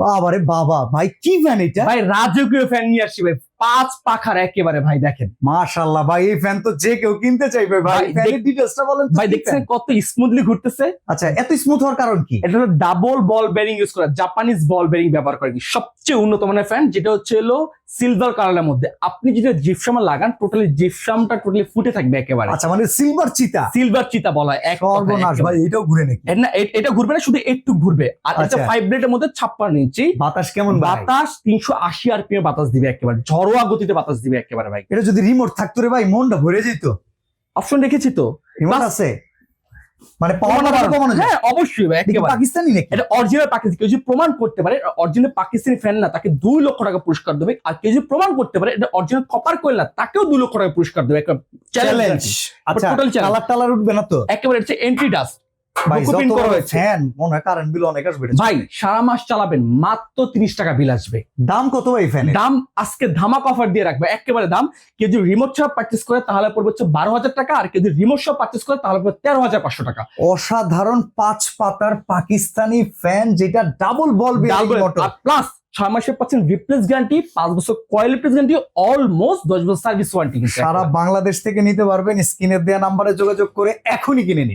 বাবারে বাবা ভাই, কি ফ্যান এটা? ভাই রাজকীয় ফ্যান নিয়ে আসছি ভাই, 5 পাখার একেবারে ভাই দেখেন। মাশাআল্লাহ ভাই, এই ফ্যান তো যে কেউ কিনতে চাইবে ভাই। ভাই, ফ্যানের ডিটেইলসটা বলেন তো। ভাই কি দেখছেন fan? কত স্মুথলি ঘুরতেছে। আচ্ছা, এত স্মুথ হওয়ার কারণ কি? এটা হলো ডাবল বল বেরিং ইউজ করা, জাপানিজ বল বেরিং ব্যবহার করে সবচেয়ে উন্নত মানের ফ্যান, যেটা হচ্ছে হলো সিলভার কালারের মধ্যে। আপনি যদি জিপসাম লাগান, টোটালি জিপসামটা টোটালি ফুটে থাকবে একেবারে। আচ্ছা, মানে সিলভার চিতা। সিলভার চিতা বলা হয় এক কথায় সর্বনাশ ভাই, একেবারে। এটাও ঘুরে নাকি? না, এটা ঘুরবে না, শুধু একটু ঘুরবে। আর এটা আচ্ছা। 5 ব্লেডের মধ্যে 56 ইঞ্চি। বাতাস কেমন ভাই? বাতাস 380 আরপিএম বাতাস দিবে একেবারে, ঝরোয়া গতিতে বাতাস দিবে একেবারে ভাই। এটা যদি রিমোট থাকতো রে ভাই, মনটা ভরে যেত। অপশন রেখেছি তো, রিমোট Plus আছে, মানে পাওয়াটা কমানো যায়। হ্যাঁ অবশ্যই ভাই এটা কি একেবারে। পাকিস্তানি নাকি? এটা অরিজিনাল পাকিস্তানি। কেউ যদি প্রমাণ করতে পারে অরিজিনাল পাকিস্তানি ফ্যান না, তাকে 2 লক্ষ টাকা পুরস্কার দেবে। আর কেউ যদি প্রমাণ করতে পারে এটা অরিজিনাল কপার কয়েল না, তাকেও 2 লক্ষ টাকা পুরস্কার দেবে। একটা চ্যালেঞ্জ। আচ্ছা, total challenge। কালার টালার উঠবে না তো? একেবারে হচ্ছে এন্ট্রি ডাস্ট ভাই প্রিন্ট করা হয়েছে। ফ্যান মনে হয় কারেন্ট বিল অনেক আসবে রে। ভাই সারা মাস চালাবেন, মাত্র 30 টাকা বিল আসবে। দাম কত ভাই ফ্যানের? দাম আজকে ধামাকা অফার দিয়ে রাখবে একেবারে দাম। কেউ যদি রিমোট সহ পারচেজ করে তাহলে পড়বে হচ্ছে 12,000 টাকা, আর কেউ যদি রিমোট সহ পারচেজ করে তাহলে পড়বে 13,500 টাকা। অসাধারণ 5 পাতার পাকিস্তানি ফ্যান, যেটা ডাবল বল মোটর। প্লাস 6 মাসের পাচ্ছেন রিপ্লেস গ্যারান্টি, 5 বছর কয়েল রিপ্লেস গ্যারান্টি, অলমোস্ট 10 বছর সার্ভিস ওয়ারেন্টি। সারা বাংলাদেশ থেকে নিতে পারবেন। স্ক্রিনে দেওয়া নাম্বারে যোগাযোগ করে এখনই কিনে নিন।